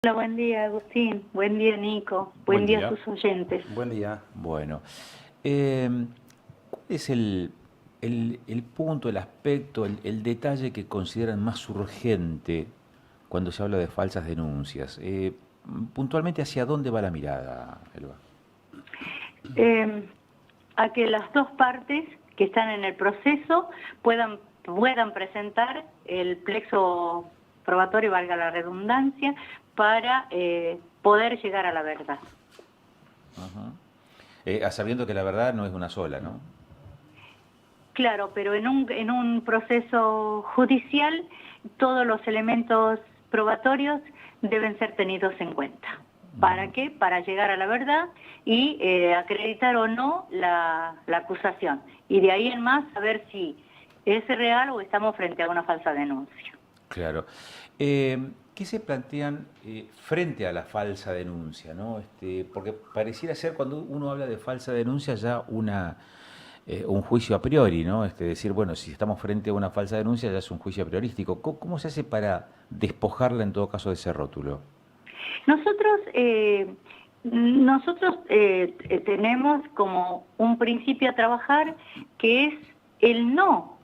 Hola, buen día, Agustín. Buen día, Nico. Buen Buen día a día. tus oyentes. Buen día. Bueno, ¿cuál es el punto, el aspecto, el detalle que consideran más urgente cuando se habla de falsas denuncias? Puntualmente, ¿hacia dónde va la mirada, Elba? Eh, a que las dos partes que están en el proceso puedan presentar el plexo probatorio, valga la redundancia, para poder llegar a la verdad. Sabiendo que la verdad no es una sola, ¿no? Claro, pero en un proceso judicial todos los elementos probatorios deben ser tenidos en cuenta. ¿Para qué? Para llegar a la verdad y acreditar o no la acusación. Y de ahí en más saber si es real o estamos frente a una falsa denuncia. Claro. ¿Qué se plantean frente a la falsa denuncia, ¿no? Porque pareciera ser cuando uno habla de falsa denuncia ya un juicio a priori, ¿no? Decir, bueno, si estamos frente a una falsa denuncia ya es un juicio a priorístico. ¿Cómo se hace para despojarla en todo caso de ese rótulo? Nosotros tenemos como un principio a trabajar que es el no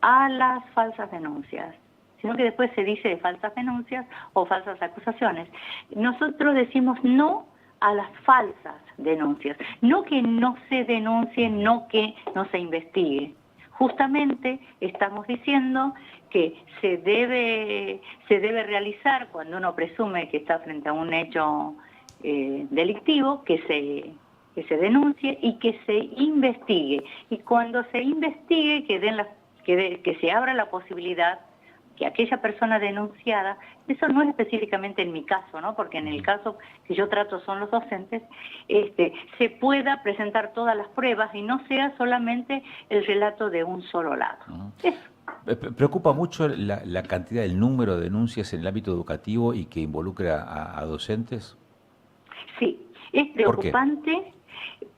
a las falsas denuncias, sino que después se dice de falsas denuncias o falsas acusaciones. Nosotros decimos no a las falsas denuncias, no que no se denuncie, no que no se investigue. Justamente estamos diciendo que se debe realizar cuando uno presume que está frente a un hecho delictivo, que se denuncie y que se investigue. Y cuando se investigue, que se abra la posibilidad que aquella persona denunciada, eso no es específicamente en mi caso, ¿no? Porque en el caso que yo trato son los docentes, se pueda presentar todas las pruebas y no sea solamente el relato de un solo lado. Eso. Preocupa mucho la cantidad, el número de denuncias en el ámbito educativo y que involucra a docentes. Sí, es ¿Por qué? preocupante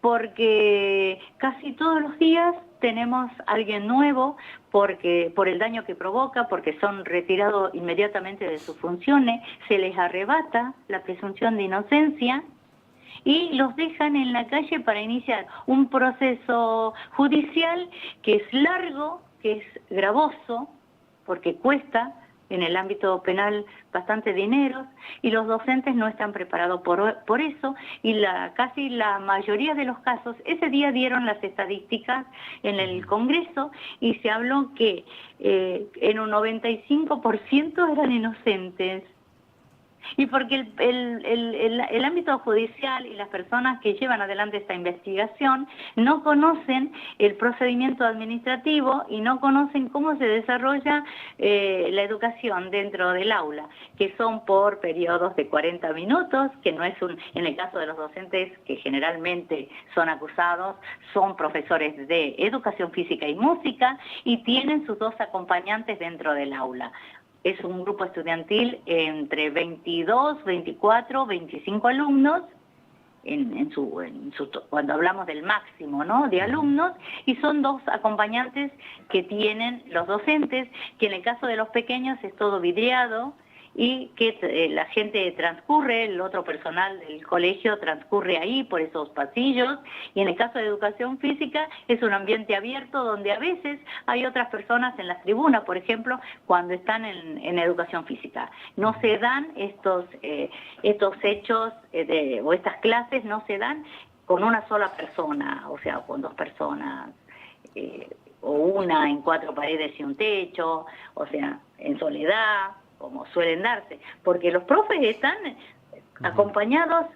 porque casi todos los días tenemos a alguien nuevo por el daño que provoca, porque son retirados inmediatamente de sus funciones, se les arrebata la presunción de inocencia y los dejan en la calle para iniciar un proceso judicial que es largo, que es gravoso, porque cuesta en el ámbito penal bastante dinero, y los docentes no están preparados por eso, y casi la mayoría de los casos, ese día dieron las estadísticas en el Congreso, y se habló que en un 95% eran inocentes. Y porque el ámbito judicial y las personas que llevan adelante esta investigación no conocen el procedimiento administrativo y no conocen cómo se desarrolla la educación dentro del aula, que son por periodos de 40 minutos, que no es en el caso de los docentes que generalmente son acusados, son profesores de educación física y música y tienen sus dos acompañantes dentro del aula. Es un grupo estudiantil entre 22, 24, 25 alumnos, cuando hablamos del máximo, ¿no?, de alumnos, y son dos acompañantes que tienen los docentes, que en el caso de los pequeños es todo vidriado, y que la gente transcurre, el otro personal del colegio transcurre ahí por esos pasillos, y en el caso de educación física es un ambiente abierto donde a veces hay otras personas en las tribunas, por ejemplo, cuando están en educación física. No se dan estos hechos o estas clases no se dan con una sola persona, o sea, con dos personas, o una en cuatro paredes y un techo, o sea, en soledad, como suelen darse, porque los profes están acompañados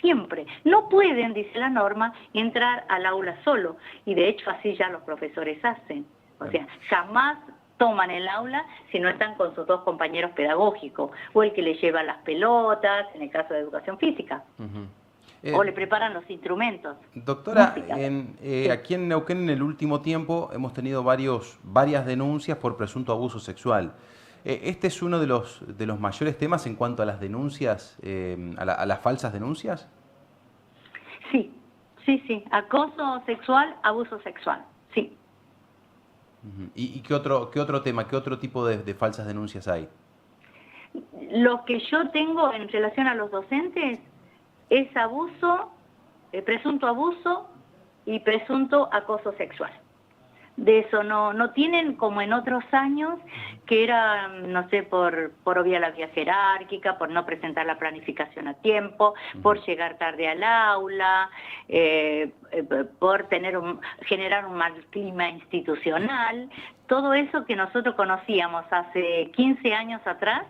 siempre. No pueden, dice la norma, entrar al aula solo, y de hecho así ya los profesores hacen. O sea, jamás toman el aula si no están con sus dos compañeros pedagógicos, o el que les lleva las pelotas, en el caso de educación física. O le preparan los instrumentos. Doctora, Sí. aquí en Neuquén en el último tiempo hemos tenido varias denuncias por presunto abuso sexual. ¿Este es uno de los mayores temas en cuanto a las denuncias, a las falsas denuncias? Sí, sí, sí. Acoso sexual, abuso sexual, sí. ¿Y qué otro tema, qué otro tipo de falsas denuncias hay? Lo que yo tengo en relación a los docentes es abuso, presunto abuso y presunto acoso sexual. De eso no tienen como en otros años, que era, no sé, por obviar la vía jerárquica, por no presentar la planificación a tiempo, por llegar tarde al aula, por generar un mal clima institucional. Todo eso que nosotros conocíamos hace 15 años atrás,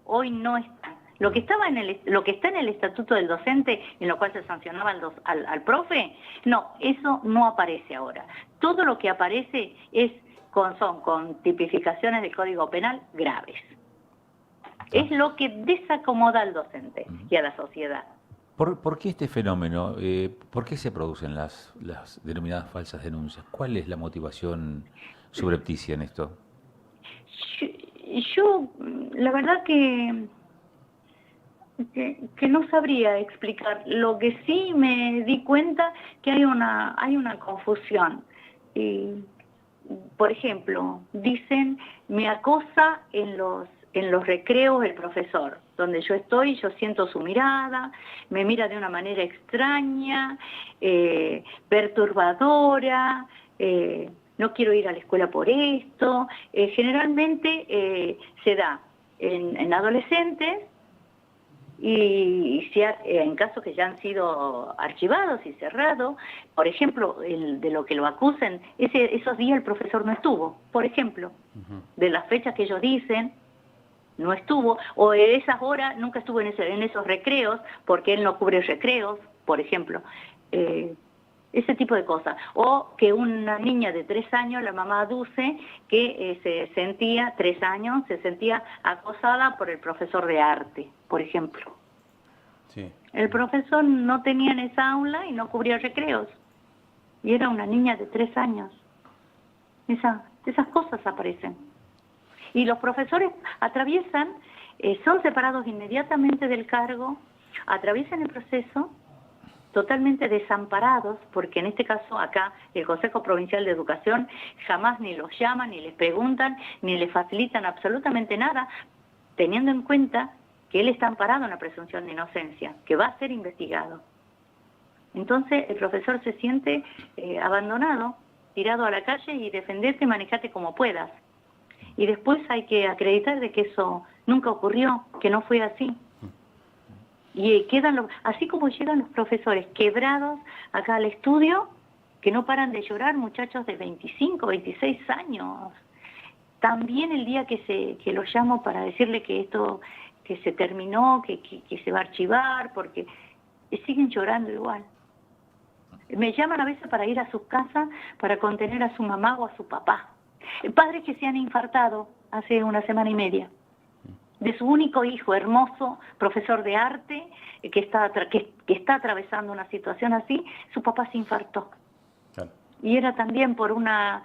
hoy no está. Lo que está en el estatuto del docente, en lo cual se sancionaba al profe, no, eso no aparece ahora. Todo lo que aparece son con tipificaciones del Código Penal graves. Es lo que desacomoda al docente y a la sociedad. ¿Por qué este fenómeno? ¿Por qué se producen las denominadas falsas denuncias? ¿Cuál es la motivación subrepticia en esto? Yo la verdad que no sabría explicar. Lo que sí me di cuenta que hay una confusión. Por ejemplo, dicen, me acosa en los recreos el profesor. Donde yo estoy, yo siento su mirada, me mira de una manera extraña, perturbadora, no quiero ir a la escuela por esto. Generalmente se da en adolescentes, y en casos que ya han sido archivados y cerrados, por ejemplo, de lo que lo acusen, esos días el profesor no estuvo, por ejemplo, de las fechas que ellos dicen, no estuvo, o de esas horas nunca estuvo en esos recreos, porque él no cubre recreos, por ejemplo, ese tipo de cosas. O que una niña de 3 años, la mamá aduce que se sentía acosada por el profesor de arte, por ejemplo. Sí. El profesor no tenía en esa aula y no cubría recreos. Y era una niña de 3 años. Esas cosas aparecen. Y los profesores atraviesan, son separados inmediatamente del cargo, atraviesan el proceso, totalmente desamparados, porque en este caso acá el Consejo Provincial de Educación jamás ni los llaman, ni les preguntan, ni les facilitan absolutamente nada, teniendo en cuenta que él está amparado en la presunción de inocencia, que va a ser investigado. Entonces el profesor se siente abandonado, tirado a la calle y defenderte y manejate como puedas. Y después hay que acreditar de que eso nunca ocurrió, que no fue así. Y quedan así como llegan los profesores quebrados acá al estudio, que no paran de llorar, muchachos de 25, 26 años. También el día que los llamo para decirle que esto que se terminó, que se va a archivar, porque siguen llorando igual. Me llaman a veces para ir a sus casas para contener a su mamá o a su papá. Padres que se han infartado hace 1 semana y media. De su único hijo, hermoso, profesor de arte, que está atravesando una situación así, su papá se infartó. Claro. Y era también por una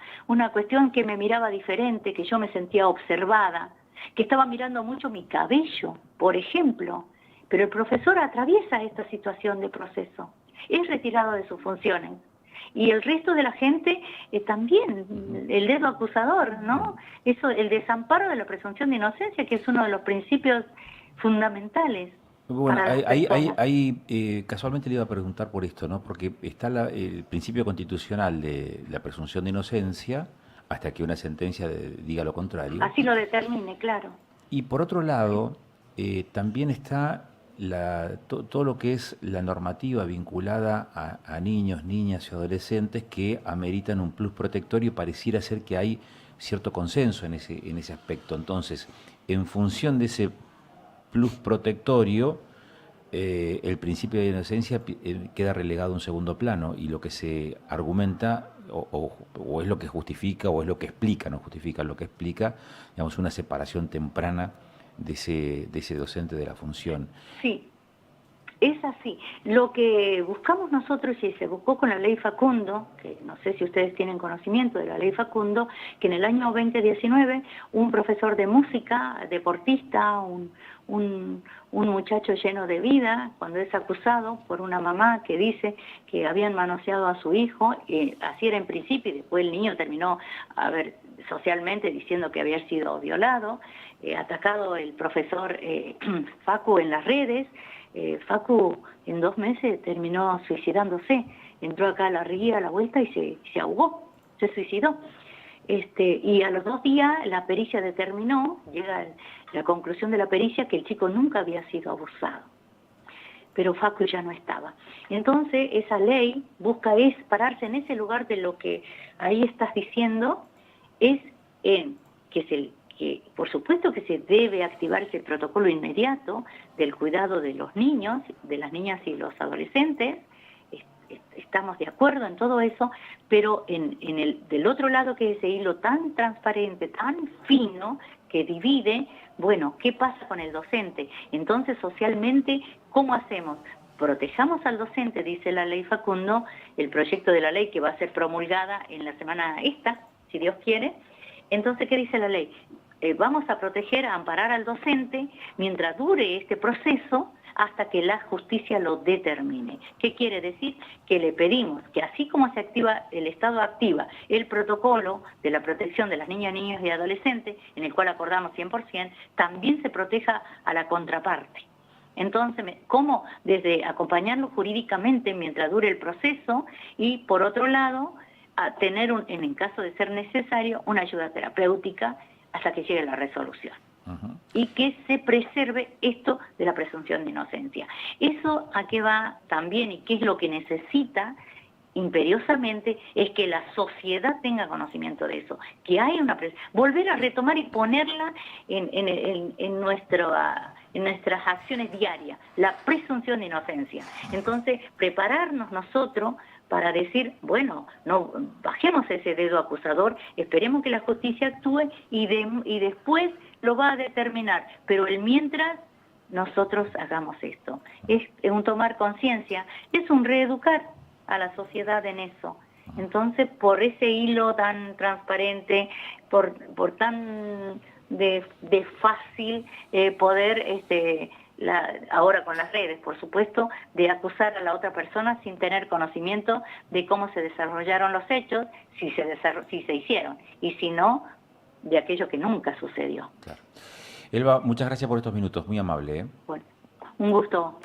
cuestión que me miraba diferente, que yo me sentía observada, que estaba mirando mucho mi cabello, por ejemplo. Pero el profesor atraviesa esta situación de proceso, es retirado de sus funciones. Y el resto de la gente también, el dedo acusador, ¿no? Eso, el desamparo de la presunción de inocencia, que es uno de los principios fundamentales. Bueno, casualmente le iba a preguntar por esto, ¿no? Porque está el principio constitucional de la presunción de inocencia hasta que una sentencia diga lo contrario. Así lo determine, claro. Y por otro lado, también está todo lo que es la normativa vinculada a niños, niñas y adolescentes que ameritan un plus protectorio, y pareciera ser que hay cierto consenso en ese aspecto. Entonces, en función de ese plus protectorio, el principio de inocencia queda relegado a un segundo plano, y lo que se argumenta o es lo que justifica o es lo que explica, no justifica, lo que explica, digamos, una separación temprana de ese docente de la función. Sí, es así. Lo que buscamos nosotros, y se buscó con la ley Facundo, que no sé si ustedes tienen conocimiento de la ley Facundo, que en el año 2019 un profesor de música, deportista, un muchacho lleno de vida, cuando es acusado por una mamá que dice que habían manoseado a su hijo, así era en principio, y después el niño terminó socialmente diciendo que había sido violado, atacado el profesor Facu en las redes. Facu en 2 meses terminó suicidándose, entró acá a la ría a la vuelta y se ahogó, se suicidó. Y a los 2 días la pericia determinó, llega la conclusión de la pericia, que el chico nunca había sido abusado, pero Facu ya no estaba. Entonces esa ley busca pararse en ese lugar de lo que ahí estás diciendo, es en que por supuesto que se debe activarse el protocolo inmediato del cuidado de los niños, de las niñas y los adolescentes. Estamos de acuerdo en todo eso, pero del otro lado, que es ese hilo tan transparente, tan fino, que divide, bueno, ¿qué pasa con el docente? Entonces, socialmente, ¿cómo hacemos? Protejamos al docente, dice la ley Facundo, el proyecto de la ley que va a ser promulgada en la semana esta, si Dios quiere. Entonces, ¿qué dice la ley? Vamos a proteger, a amparar al docente mientras dure este proceso, hasta que la justicia lo determine. ¿Qué quiere decir? Que le pedimos que, así como se activa, el Estado activa el protocolo de la protección de las niñas, niños y adolescentes, en el cual acordamos 100%, también se proteja a la contraparte. Entonces, ¿cómo? Desde acompañarlo jurídicamente mientras dure el proceso, y por otro lado, a tener, en caso de ser necesario, una ayuda terapéutica hasta que llegue la resolución. Y que se preserve esto de la presunción de inocencia. ¿Eso a qué va también, y qué es lo que necesita imperiosamente? Es que la sociedad tenga conocimiento de eso, que hay volver a retomar y ponerla en nuestras acciones diarias, la presunción de inocencia. Entonces, prepararnos nosotros para decir, bueno, no bajemos ese dedo acusador, esperemos que la justicia actúe y después lo va a determinar, pero mientras nosotros hagamos esto. Es un tomar conciencia, es un reeducar a la sociedad en eso. Entonces, por ese hilo tan transparente, por tan de fácil poder, ahora con las redes, por supuesto, de acusar a la otra persona sin tener conocimiento de cómo se desarrollaron los hechos, si se hicieron, y si no, de aquello que nunca sucedió. Claro. Elba, muchas gracias por estos minutos, muy amable. Bueno, un gusto.